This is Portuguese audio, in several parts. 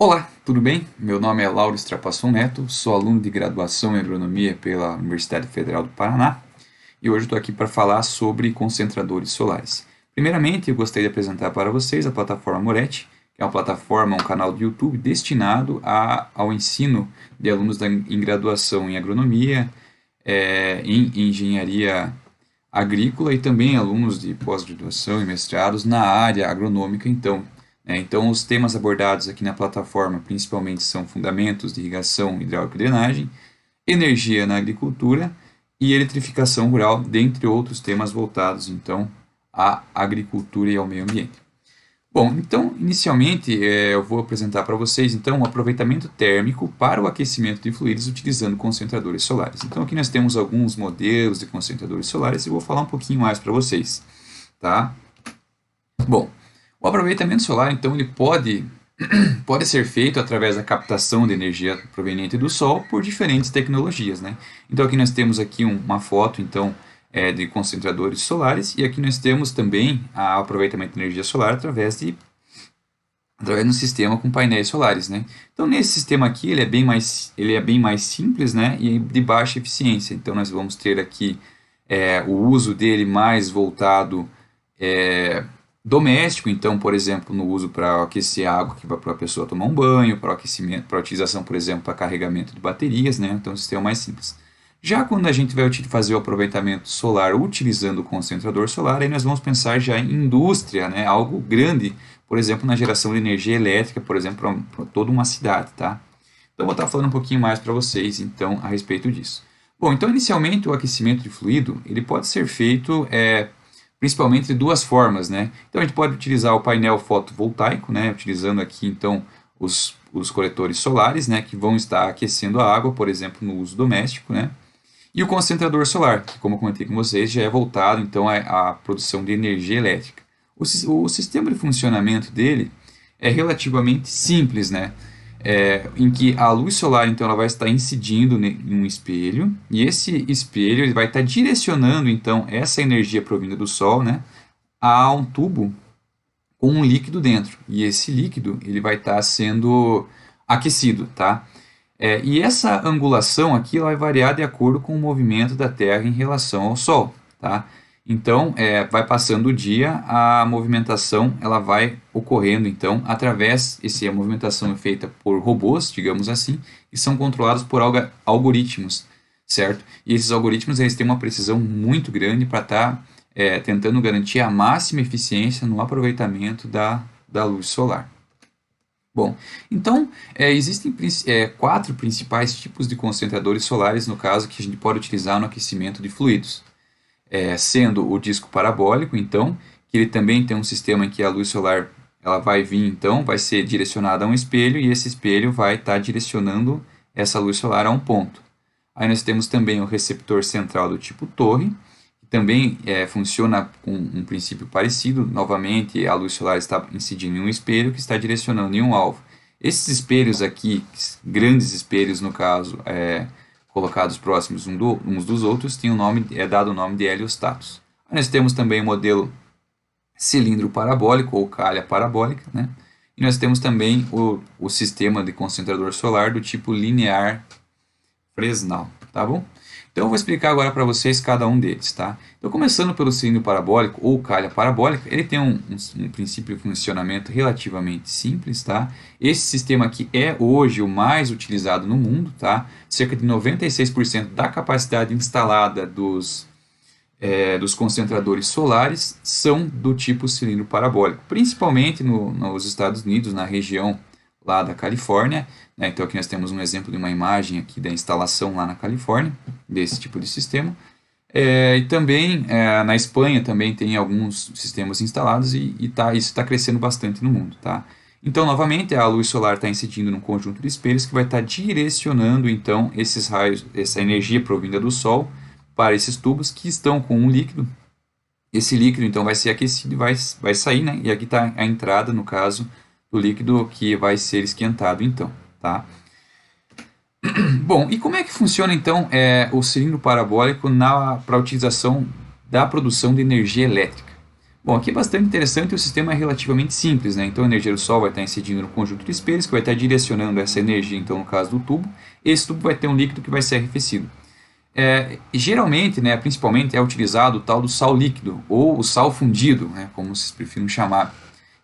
Olá, tudo bem? Meu nome é Lauro Strapasson Neto, sou aluno de graduação em agronomia pela Universidade Federal do Paraná e hoje estou aqui para falar sobre concentradores solares. Primeiramente, eu gostaria de apresentar para vocês a plataforma Moretti, que é uma plataforma, um canal de YouTube destinado ao ensino de alunos em graduação em agronomia, em engenharia agrícola e também alunos de pós-graduação e mestrados na área agronômica, então, os temas abordados aqui na plataforma principalmente são fundamentos de irrigação, hidráulica e drenagem, energia na agricultura e eletrificação rural, dentre outros temas voltados, então, à agricultura e ao meio ambiente. Bom, então, inicialmente, eu vou apresentar para vocês, então, o aproveitamento térmico para o aquecimento de fluidos utilizando concentradores solares. Então, aqui nós temos alguns modelos de concentradores solares e vou falar um pouquinho mais para vocês, tá? Bom, o aproveitamento solar, então, ele pode ser feito através da captação de energia proveniente do Sol por diferentes tecnologias, né? Então, aqui nós temos aqui uma foto, então, de concentradores solares e aqui nós temos também o aproveitamento de energia solar através de um sistema com painéis solares, né? Então, nesse sistema aqui, ele é bem mais simples, né? E de baixa eficiência. Então, nós vamos ter aqui o uso dele mais voltado doméstico, então, por exemplo, no uso para aquecer água que vai para a pessoa tomar um banho, para aquecimento, para utilização, por exemplo, para carregamento de baterias, né? Então, o sistema é mais simples. Já quando a gente vai fazer o aproveitamento solar utilizando o concentrador solar, aí nós vamos pensar já em indústria, né? Algo grande, por exemplo, na geração de energia elétrica, por exemplo, para toda uma cidade, tá? Então, eu vou estar falando um pouquinho mais para vocês, então, a respeito disso. Bom, então, inicialmente, o aquecimento de fluido, ele pode ser feito principalmente de duas formas, né? Então, a gente pode utilizar o painel fotovoltaico, né? Utilizando aqui, então, os coletores solares, né? Que vão estar aquecendo a água, por exemplo, no uso doméstico, né? E o concentrador solar, que, como eu comentei com vocês, já é voltado, então, à produção de energia elétrica. O sistema de funcionamento dele é relativamente simples, né? Em que a luz solar, então, ela vai estar incidindo em um espelho, e esse espelho ele vai estar direcionando, então, essa energia provinda do Sol, né, a um tubo com um líquido dentro, e esse líquido ele vai estar sendo aquecido, tá? E essa angulação aqui ela vai variar de acordo com o movimento da Terra em relação ao Sol, tá? Então, vai passando o dia, a movimentação ela vai ocorrendo, então, a movimentação é feita por robôs, digamos assim, e são controlados por algoritmos, certo? E esses algoritmos eles têm uma precisão muito grande para estar tentando garantir a máxima eficiência no aproveitamento da luz solar. Bom, então, existem quatro principais tipos de concentradores solares, no caso, que a gente pode utilizar no aquecimento de fluidos. Sendo o disco parabólico, então, que ele também tem um sistema em que a luz solar ela vai vir, então, vai ser direcionada a um espelho e esse espelho vai estar direcionando essa luz solar a um ponto. Aí nós temos também o receptor central do tipo torre, que também funciona com um princípio parecido. Novamente, a luz solar está incidindo em um espelho que está direcionando em um alvo. Esses espelhos aqui, grandes espelhos no caso, colocados próximos uns dos outros, tem dado o nome de heliostatos. Aí nós temos também o modelo cilindro parabólico ou calha parabólica, né? E nós temos também o sistema de concentrador solar do tipo linear Fresnel, tá bom? Então eu vou explicar agora para vocês cada um deles, tá? Então começando pelo cilindro parabólico ou calha parabólica, ele tem um princípio de funcionamento relativamente simples, tá? Esse sistema aqui é hoje o mais utilizado no mundo, tá? Cerca de 96% da capacidade instalada dos concentradores solares são do tipo cilindro parabólico, principalmente nos Estados Unidos, na região lá da Califórnia, né? Então aqui nós temos um exemplo de uma imagem aqui da instalação lá na Califórnia, desse tipo de sistema. E também na Espanha também tem alguns sistemas instalados e isso está crescendo bastante no mundo, tá? Então, novamente, a luz solar está incidindo num conjunto de espelhos que vai estar direcionando, então, esses raios, essa energia provinda do Sol para esses tubos que estão com um líquido. Esse líquido, então, vai ser aquecido e vai sair, né? E aqui está a entrada, no caso, do líquido que vai ser esquentado, então, tá? Bom, e como é que funciona, então, o cilindro parabólico para a utilização da produção de energia elétrica? Bom, aqui é bastante interessante, o sistema é relativamente simples, né? Então a energia do Sol vai estar incidindo no conjunto de espelhos, que vai estar direcionando essa energia, então no caso do tubo. Esse tubo vai ter um líquido que vai ser arrefecido. Geralmente, né, principalmente, é utilizado o tal do sal líquido, ou o sal fundido, né, como vocês prefiram chamar.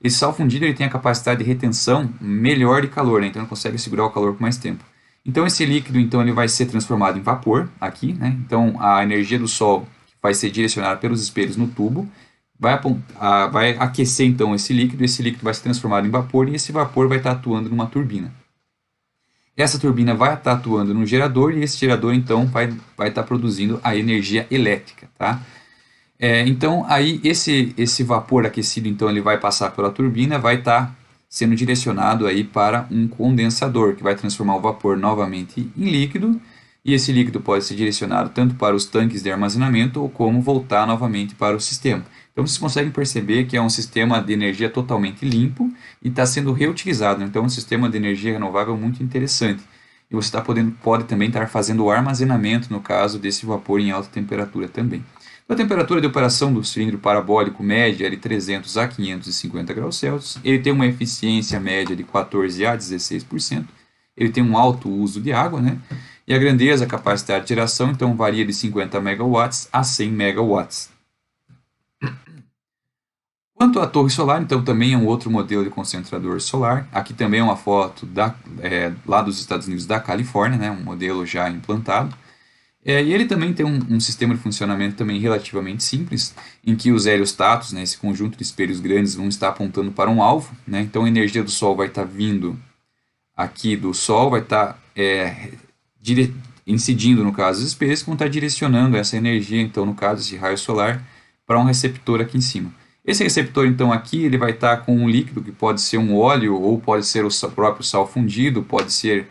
Esse sal fundido ele tem a capacidade de retenção melhor de calor, né, então ele consegue segurar o calor por mais tempo. Então esse líquido então, ele vai ser transformado em vapor aqui, né, então a energia do Sol vai ser direcionada pelos espelhos no tubo, vai aquecer então esse líquido vai ser transformado em vapor e esse vapor vai estar atuando numa turbina. Essa turbina vai estar atuando no gerador e esse gerador então vai estar produzindo a energia elétrica, tá? Então aí esse vapor aquecido então ele vai passar pela turbina, vai estar sendo direcionado aí para um condensador que vai transformar o vapor novamente em líquido e esse líquido pode ser direcionado tanto para os tanques de armazenamento ou como voltar novamente para o sistema. Então vocês conseguem perceber que é um sistema de energia totalmente limpo e está sendo reutilizado. Então é um sistema de energia renovável muito interessante. E você pode também estar fazendo o armazenamento, no caso desse vapor em alta temperatura também. Então, a temperatura de operação do cilindro parabólico média é de 300 a 550 graus Celsius. Ele tem uma eficiência média de 14 a 16%. Ele tem um alto uso de água, né? E a grandeza, a capacidade de geração, então varia de 50 megawatts a 100 megawatts. Quanto à torre solar, então também é um outro modelo de concentrador solar. Aqui também é uma foto lá dos Estados Unidos, da Califórnia, né, um modelo já implantado. E ele também tem um sistema de funcionamento também relativamente simples, em que os heliostatos, né, esse conjunto de espelhos grandes, vão estar apontando para um alvo. Né, então a energia do Sol vai estar vindo aqui do Sol, vai estar incidindo, no caso, os espelhos, que vão estar direcionando essa energia, então no caso esse raio solar, para um receptor aqui em cima. Esse receptor, então, aqui, ele vai estar com um líquido que pode ser um óleo ou pode ser o próprio sal fundido, pode ser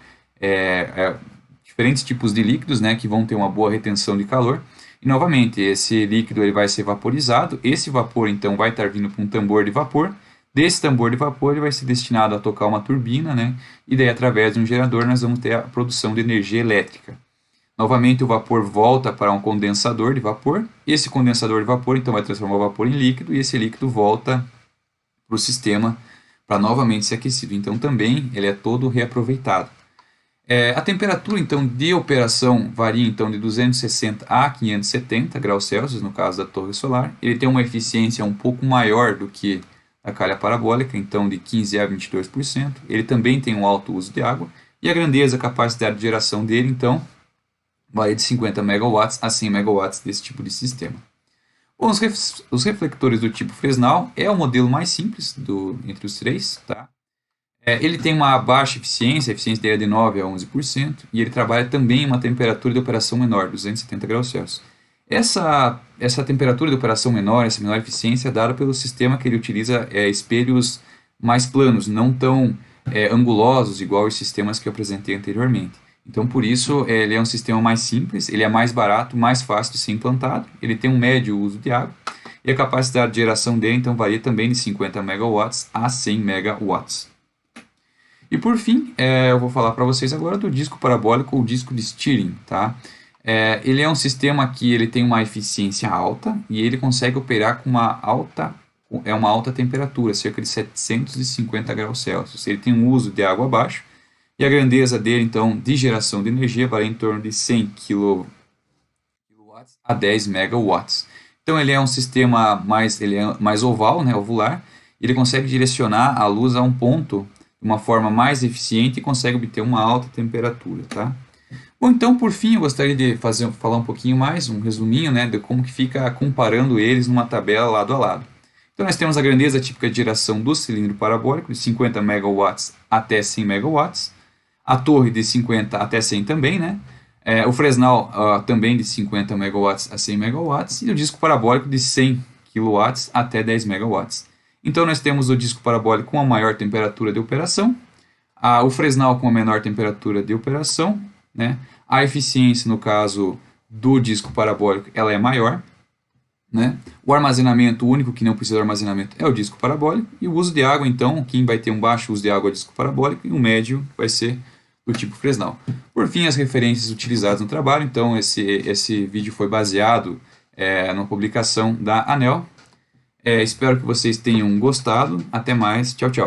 diferentes tipos de líquidos, né, que vão ter uma boa retenção de calor. E, novamente, esse líquido ele vai ser vaporizado. Esse vapor, então, vai estar vindo para um tambor de vapor. Desse tambor de vapor, ele vai ser destinado a tocar uma turbina, né, e daí, através de um gerador, nós vamos ter a produção de energia elétrica. Novamente o vapor volta para um condensador de vapor. Esse condensador de vapor então vai transformar o vapor em líquido e esse líquido volta para o sistema para novamente ser aquecido. Então também ele é todo reaproveitado. A temperatura então de operação varia então de 260 a 570 graus Celsius no caso da torre solar. Ele tem uma eficiência um pouco maior do que a calha parabólica, então de 15 a 22%. Ele também tem um alto uso de água e a grandeza, a capacidade de geração dele então varia de 50 megawatts a 100 megawatts desse tipo de sistema. Bom, os reflectores do tipo Fresnel é o modelo mais simples entre os três. Tá? Ele tem uma baixa eficiência, a eficiência dele é de 9 a 11%, e ele trabalha também em uma temperatura de operação menor, 270 graus Celsius. Essa temperatura de operação menor, essa menor eficiência, é dada pelo sistema que ele utiliza espelhos mais planos, não tão angulosos, igual os sistemas que eu apresentei anteriormente. Então, por isso, ele é um sistema mais simples, ele é mais barato, mais fácil de ser implantado, ele tem um médio uso de água, e a capacidade de geração dele, então, varia também de 50 megawatts a 100 megawatts. E, por fim, eu vou falar para vocês agora do disco parabólico ou disco de Stirling. Tá? Ele é um sistema que ele tem uma eficiência alta, e ele consegue operar com uma alta temperatura, cerca de 750 graus Celsius. Ele tem um uso de água baixo, e a grandeza dele, então, de geração de energia varia em torno de 100 kW a 10 megawatts. Então, ele é um sistema mais oval, né, ovular, e ele consegue direcionar a luz a um ponto de uma forma mais eficiente e consegue obter uma alta temperatura. Tá? Bom, então, por fim, eu gostaria de falar um pouquinho mais, um resuminho, né, de como que fica comparando eles numa tabela lado a lado. Então, nós temos a grandeza típica de geração do cilindro parabólico, de 50 megawatts até 100 megawatts. A torre de 50 até 100 também, né? O Fresnel também de 50 megawatts a 100 megawatts. E o disco parabólico de 100 kW até 10 megawatts. Então, nós temos o disco parabólico com a maior temperatura de operação. O Fresnel com a menor temperatura de operação. Né? A eficiência, no caso do disco parabólico, ela é maior. Né? O armazenamento, o único que não precisa de armazenamento é o disco parabólico. E o uso de água, então, quem vai ter um baixo uso de água é o disco parabólico. E o médio vai ser do tipo Fresnel. Por fim, as referências utilizadas no trabalho. Então, esse vídeo foi baseado numa publicação da ANEEL. Espero que vocês tenham gostado. Até mais. Tchau, tchau.